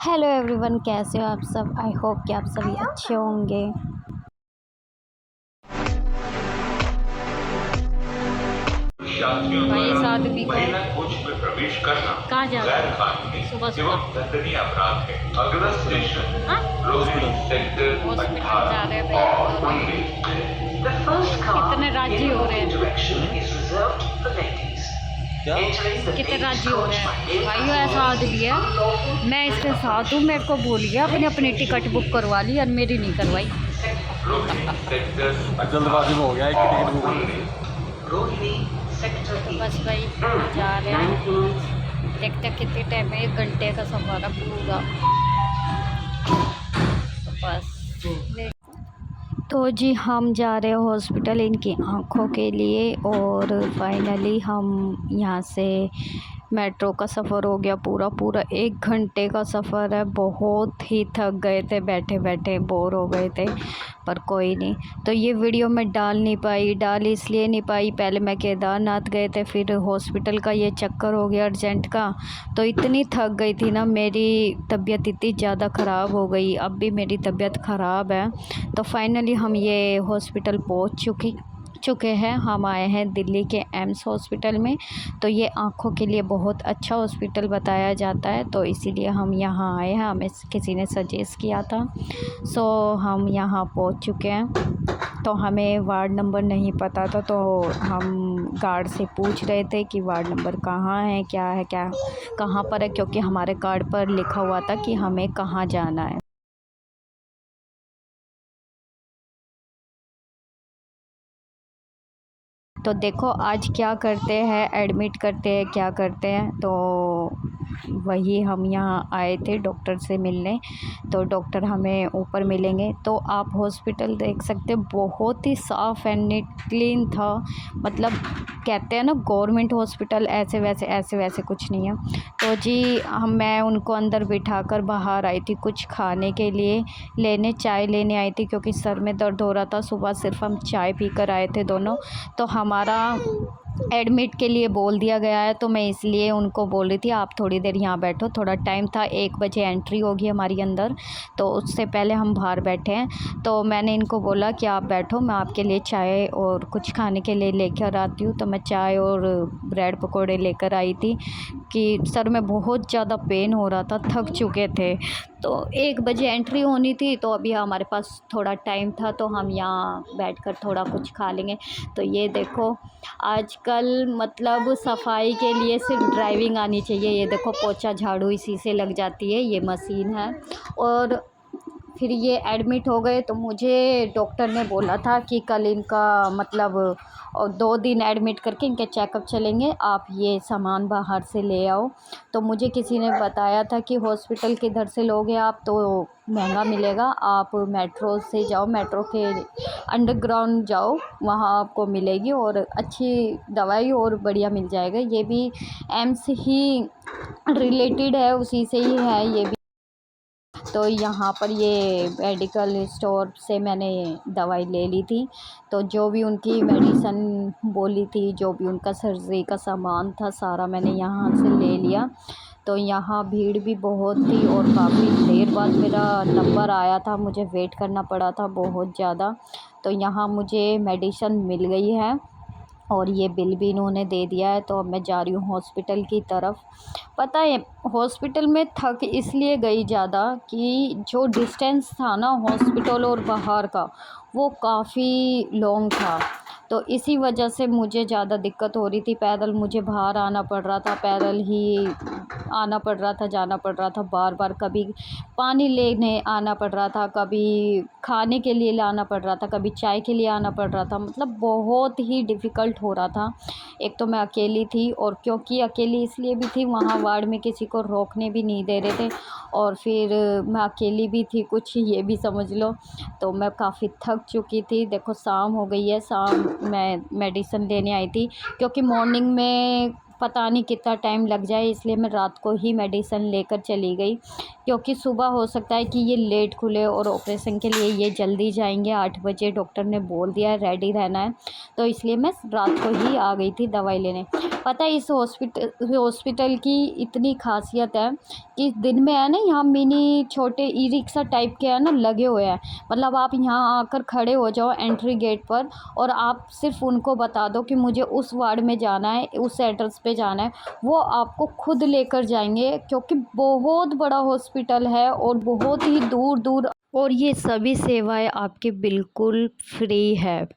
Hello everyone, कैसे हो आप सब। आई होप कि आप सभी अच्छे होंगे। भाई साध्वी को महिला कोच में प्रवेश करना कहाँ जा रहे गैर हो कानूनी सुबह एवं सुबह? दंडनीय अपराध है। अगला स्टेशन हाँ, रोहिणी सेक्टर हॉस्पिटल जा रहे हैं 18 भैया और दोनों। 19। कितने राजी हो रहे हैं, कितने राजी हो रहे हैं भाइयों। ऐसा आदमी है, मैं इसके साथ हूँ, मेरे को भूल गया, अपनी अपनी टिकट बुक करवा ली और मेरी नहीं करवाई। रोहिणी सेक्टर जल्दबाजी में हो गया एक टिकट बुक। तो बस भाई जा रहे हैं, देखते हैं कितने टाइम में। 1 घंटे का सफ़र है पूरा। तो बस तो जी हम जा रहे हैं हॉस्पिटल इनकी आँखों के लिए। और फाइनली हम यहाँ से मेट्रो का सफ़र हो गया पूरा 1 घंटे का सफ़र है। बहुत ही थक गए थे, बैठे बैठे बोर हो गए थे, पर कोई नहीं। तो ये वीडियो मैं डाल इसलिए नहीं पाई, पहले मैं केदारनाथ गए थे, फिर हॉस्पिटल का ये चक्कर हो गया अर्जेंट का। तो इतनी थक गई थी ना, मेरी तबीयत इतनी ज़्यादा ख़राब हो गई, अब भी मेरी तबीयत ख़राब है। तो फाइनली हम ये हॉस्पिटल पहुंच चुके हैं। हम आए हैं दिल्ली के एम्स हॉस्पिटल में। तो ये आँखों के लिए बहुत अच्छा हॉस्पिटल बताया जाता है, तो इसीलिए हम यहाँ आए हैं, हमें किसी ने सजेस्ट किया था। सो हम यहाँ पहुँच चुके हैं। तो हमें वार्ड नंबर नहीं पता था, तो हम गार्ड से पूछ रहे थे कि वार्ड नंबर कहाँ है, क्या कहाँ पर है, क्योंकि हमारे कार्ड पर लिखा हुआ था कि हमें कहाँ जाना है। तो देखो आज क्या करते हैं, एडमिट करते हैं, क्या करते हैं। तो वही हम यहाँ आए थे डॉक्टर से मिलने। तो डॉक्टर हमें ऊपर मिलेंगे। तो आप हॉस्पिटल देख सकते हैं, बहुत ही साफ़ एंड नीट क्लीन था। मतलब कहते हैं ना गवर्नमेंट हॉस्पिटल, ऐसे वैसे कुछ नहीं है। तो जी मैं उनको अंदर बिठाकर बाहर आई थी कुछ खाने के लिए चाय लेने आई थी, क्योंकि सर में दर्द हो रहा था। सुबह सिर्फ हम चाय पीकर आए थे दोनों। तो हमारा एडमिट के लिए बोल दिया गया है, तो मैं इसलिए उनको बोल रही थी आप थोड़ी देर यहाँ बैठो। थोड़ा टाइम था, 1 बजे एंट्री होगी हमारी अंदर, तो उससे पहले हम बाहर बैठे हैं। तो मैंने इनको बोला कि आप बैठो, मैं आपके लिए चाय और कुछ खाने के लिए लेकर आती हूँ। तो मैं चाय और ब्रेड पकोड़े लेकर आई थी कि सर में बहुत ज़्यादा पेन हो रहा था, थक चुके थे। तो 1 बजे एंट्री होनी थी, तो अभी हमारे पास थोड़ा टाइम था, तो हम यहाँ बैठकर थोड़ा कुछ खा लेंगे। तो ये देखो आजकल मतलब सफाई के लिए सिर्फ ड्राइविंग आनी चाहिए। ये देखो पोछा झाड़ू इसी से लग जाती है, ये मशीन है। और फिर ये एडमिट हो गए। तो मुझे डॉक्टर ने बोला था कि कल इनका मतलब 2 दिन एडमिट करके इनके चेकअप चलेंगे, आप ये सामान बाहर से ले आओ। तो मुझे किसी ने बताया था कि हॉस्पिटल किधर से लोगे आप तो महंगा मिलेगा, आप मेट्रो से जाओ, मेट्रो के अंडरग्राउंड जाओ, वहाँ आपको मिलेगी और अच्छी दवाई और बढ़िया मिल जाएगा। ये भी एम्स ही रिलेटेड है, उसी से ही है ये भी। तो यहाँ पर ये मेडिकल स्टोर से मैंने दवाई ले ली थी। तो जो भी उनकी मेडिसन बोली थी, जो भी उनका सर्जरी का सामान था, सारा मैंने यहाँ से ले लिया। तो यहाँ भीड़ भी बहुत थी और काफ़ी देर बाद मेरा नंबर आया था, मुझे वेट करना पड़ा था बहुत ज़्यादा। तो यहाँ मुझे मेडिसन मिल गई है और ये बिल भी इन्होंने दे दिया है। तो अब मैं जा रही हूँ हॉस्पिटल की तरफ। पता है हॉस्पिटल में थक इसलिए गई ज़्यादा कि जो डिस्टेंस था ना हॉस्पिटल और बाहर का, वो काफ़ी लॉन्ग था। तो इसी वजह से मुझे ज़्यादा दिक्कत हो रही थी। पैदल मुझे बाहर आना पड़ रहा था, पैदल ही आना पड़ रहा था, जाना पड़ रहा था बार बार। कभी पानी लेने आना पड़ रहा था, कभी खाने के लिए लाना पड़ रहा था, कभी चाय के लिए आना पड़ रहा था। मतलब बहुत ही डिफ़िकल्ट हो रहा था। एक तो मैं अकेली थी, और क्योंकि अकेली इसलिए भी थी, वहाँ वार्ड में किसी को रोकने भी नहीं दे रहे थे, और फिर मैं अकेली भी थी कुछ, ये भी समझ लो। तो मैं काफ़ी थक चुकी थी। देखो शाम हो गई है, शाम मैं मेडिसिन लेने आई थी, क्योंकि मॉर्निंग में पता नहीं कितना टाइम लग जाए, इसलिए मैं रात को ही मेडिसिन लेकर चली गई, क्योंकि सुबह हो सकता है कि ये लेट खुले और ऑपरेशन के लिए ये जल्दी जाएंगे। 8 बजे डॉक्टर ने बोल दिया है, रेडी रहना है, तो इसलिए मैं रात को ही आ गई थी दवाई लेने। पता है इस हॉस्पिटल की इतनी खासियत है कि दिन में है ना, यहाँ मिनी छोटे ई रिक्शा टाइप के है ना लगे हुए हैं। मतलब आप यहाँ आकर खड़े हो जाओ एंट्री गेट पर, और आप सिर्फ उनको बता दो कि मुझे उस वार्ड में जाना है, उस एड्रेस पे जाना है, वो आपको खुद लेकर जाएंगे, क्योंकि बहुत बड़ा हॉस्पिटल है और बहुत ही दूर दूर, और ये सभी सेवाएं आपकी बिल्कुल फ्री है।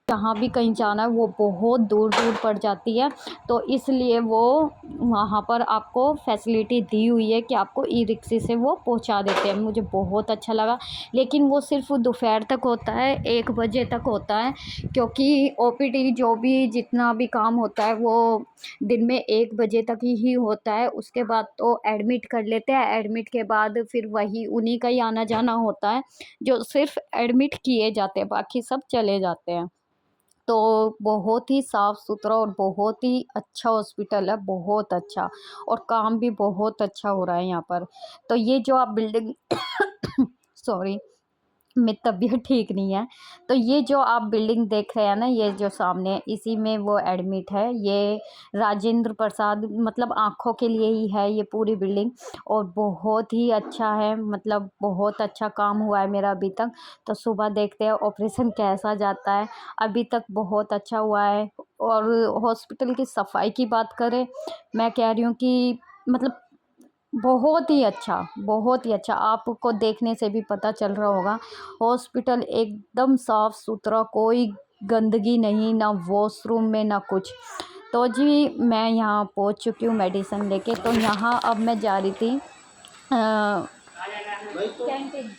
जहाँ भी कहीं जाना है वो बहुत दूर दूर पड़ जाती है, तो इसलिए वो वहाँ पर आपको फैसिलिटी दी हुई है कि आपको ई रिक्शे से वो पहुँचा देते हैं। मुझे बहुत अच्छा लगा, लेकिन वो सिर्फ दोपहर तक होता है, 1 बजे तक होता है, क्योंकि ओपीडी जो भी जितना भी काम होता है वो दिन में 1 बजे तक ही होता है। उसके बाद तो एडमिट कर लेते हैं, एडमिट के बाद फिर वही उन्हीं का ही आना जाना होता है, जो सिर्फ एडमिट किए जाते हैं, बाकी सब चले जाते हैं। तो बहुत ही साफ़ सुथरा और बहुत ही अच्छा हॉस्पिटल है, बहुत अच्छा, और काम भी बहुत अच्छा हो रहा है यहाँ पर। तो ये जो आप बिल्डिंग सॉरी, मेरी तबीयत ठीक नहीं है। तो ये जो आप बिल्डिंग देख रहे हैं ना, ये जो सामने है, इसी में वो एडमिट है। ये राजेंद्र प्रसाद, मतलब आँखों के लिए ही है ये पूरी बिल्डिंग, और बहुत ही अच्छा है, मतलब बहुत अच्छा काम हुआ है मेरा अभी तक। तो सुबह देखते हैं ऑपरेशन कैसा जाता है। अभी तक बहुत अच्छा हुआ है। और हॉस्पिटल की सफाई की बात करें, मैं कह रही हूँ कि मतलब बहुत ही अच्छा, बहुत ही अच्छा। आपको देखने से भी पता चल रहा होगा, हॉस्पिटल एकदम साफ़ सुथरा, कोई गंदगी नहीं, ना वॉशरूम में ना कुछ। तो जी मैं यहाँ पहुँच चुकी हूँ मेडिसिन लेके। तो यहाँ अब मैं जा रही थी कैंटीन।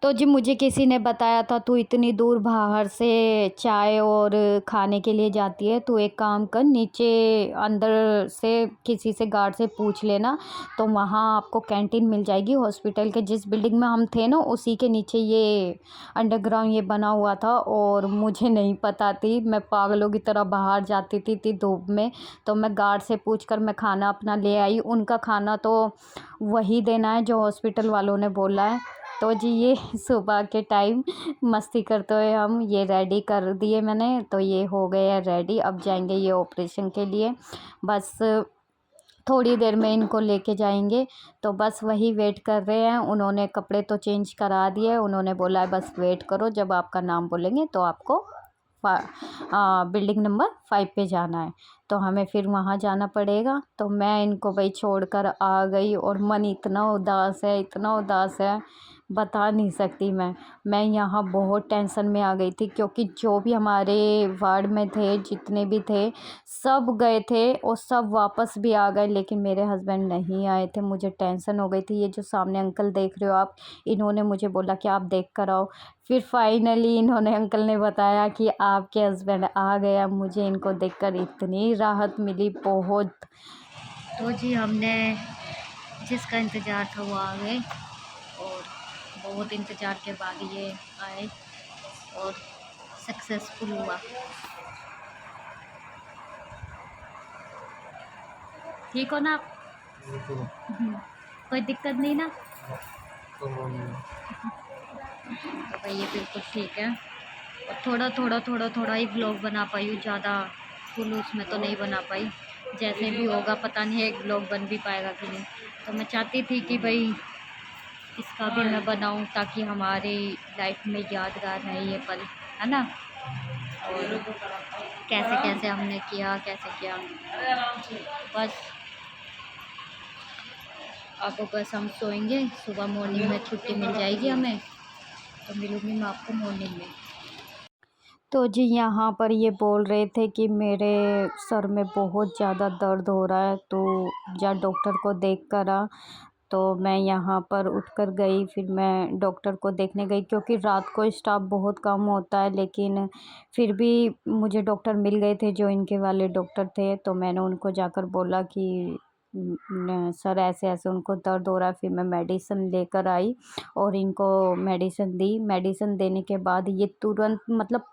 तो जी मुझे किसी ने बताया था, तू इतनी दूर बाहर से चाय और खाने के लिए जाती है, तू एक काम कर, नीचे अंदर से किसी से गार्ड से पूछ लेना, तो वहाँ आपको कैंटीन मिल जाएगी। हॉस्पिटल के जिस बिल्डिंग में हम थे ना, उसी के नीचे ये अंडरग्राउंड ये बना हुआ था, और मुझे नहीं पता थी, मैं पागलों की तरह बाहर जाती थी धूप में। तो मैं गार्ड से पूछ कर मैं खाना अपना ले आई। उनका खाना तो वही देना है जो हॉस्पिटल वालों ने बोला है। तो जी ये सुबह के टाइम मस्ती करते हुए हम ये रेडी कर दिए मैंने, तो ये हो गए हैं रेडी। अब जाएंगे ये ऑपरेशन के लिए, बस थोड़ी देर में इनको लेके जाएंगे। तो बस वही वेट कर रहे हैं। उन्होंने कपड़े तो चेंज करा दिए, उन्होंने बोला है बस वेट करो, जब आपका नाम बोलेंगे तो आपको बिल्डिंग नंबर 5 पे जाना है, तो हमें फिर वहाँ जाना पड़ेगा। तो मैं इनको भाई छोड़कर आ गई, और मन इतना उदास है, इतना उदास है, बता नहीं सकती मैं यहाँ बहुत टेंशन में आ गई थी, क्योंकि जो भी हमारे वार्ड में थे, जितने भी थे, सब गए थे और सब वापस भी आ गए, लेकिन मेरे हस्बैंड नहीं आए थे। मुझे टेंशन हो गई थी। ये जो सामने अंकल देख रहे हो आप, इन्होंने मुझे बोला कि आप देख कर आओ। फिर फाइनली इन्होंने, अंकल ने बताया कि आपके हस्बैंड आ गया। मुझे इनको देखकर इतनी राहत मिली, बहुत। तो जी हमने जिसका इंतज़ार था वो आ गए, और बहुत इंतज़ार के बाद ये आए और सक्सेसफुल हुआ। ठीक हो ना आप? कोई दिक्कत नहीं ना? तो भाई ये बिल्कुल ठीक है। और थोड़ा ही ब्लॉग बना पाई हूँ, ज़्यादा फुल उसमें तो नहीं बना पाई। जैसे भी होगा पता नहीं एक ब्लॉग बन भी पाएगा कि नहीं। तो मैं चाहती थी कि भाई इसका भी मैं बनाऊं, ताकि हमारी लाइफ में यादगार रहे ये पल, है ना। और कैसे कैसे हमने किया, कैसे किया, बस अब बस हम सोएंगे। सुबह मॉर्निंग में छुट्टी मिल जाएगी हमें, तो मिलूँगी मैं आपको मॉर्निंग में। तो जी यहाँ पर ये बोल रहे थे कि मेरे सर में बहुत ज़्यादा दर्द हो रहा है, तो जा डॉक्टर को देख कर आ। तो मैं यहाँ पर उठकर गई, फिर मैं डॉक्टर को देखने गई, क्योंकि रात को स्टाफ बहुत कम होता है, लेकिन फिर भी मुझे डॉक्टर मिल गए थे जो इनके वाले डॉक्टर थे। तो मैंने उनको जाकर बोला कि सर ऐसे ऐसे उनको दर्द हो रहा है। फिर मैं मेडिसिन लेकर आई और इनको मेडिसिन दी। मेडिसिन देने के बाद ये तुरंत, मतलब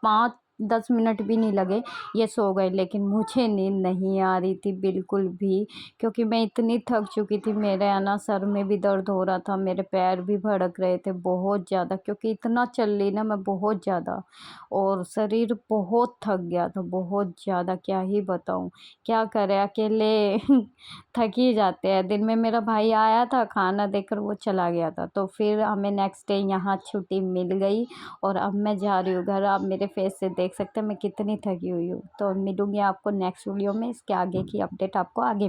10 मिनट भी नहीं लगे, ये सो गए। लेकिन मुझे नींद नहीं आ रही थी बिल्कुल भी, क्योंकि मैं इतनी थक चुकी थी। मेरे है ना सर में भी दर्द हो रहा था, मेरे पैर भी भड़क रहे थे बहुत ज़्यादा, क्योंकि इतना चल ली ना मैं बहुत ज़्यादा, और शरीर बहुत थक गया था बहुत ज़्यादा। क्या ही बताऊँ, क्या करें अकेले थक ही जाते हैं। दिन में मेरा भाई आया था, खाना देकर वो चला गया था, तो फिर हमें नेक्स्ट डे यहाँ छुट्टी मिल गई। और अब मैं जा रही हूँ घर। आप मेरे फेस से देख सकते हैं मैं कितनी थकी हुई हूँ। तो मिलूँगी आपको नेक्स्ट वीडियो में, इसके आगे की अपडेट आपको आगे।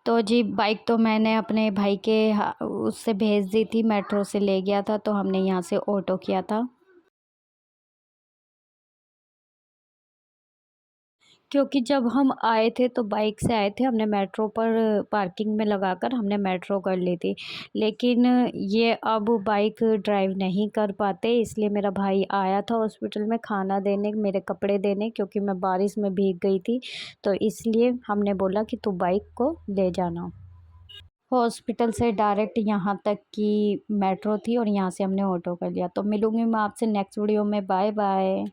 तो जी बाइक तो मैंने अपने भाई के उससे भेज दी थी, मेट्रो से ले गया था, तो हमने यहाँ से ऑटो किया था। क्योंकि जब हम आए थे तो बाइक से आए थे, हमने मेट्रो पर पार्किंग में लगाकर हमने मेट्रो कर ली थी। लेकिन ये अब बाइक ड्राइव नहीं कर पाते, इसलिए मेरा भाई आया था हॉस्पिटल में खाना देने, मेरे कपड़े देने, क्योंकि मैं बारिश में भीग गई थी। तो इसलिए हमने बोला कि तू बाइक को ले जाना। हॉस्पिटल से डायरेक्ट यहाँ तक की मेट्रो थी और यहाँ से हमने ऑटो कर लिया। तो मिलूँगी मैं आपसे नेक्स्ट वीडियो में। Bye bye.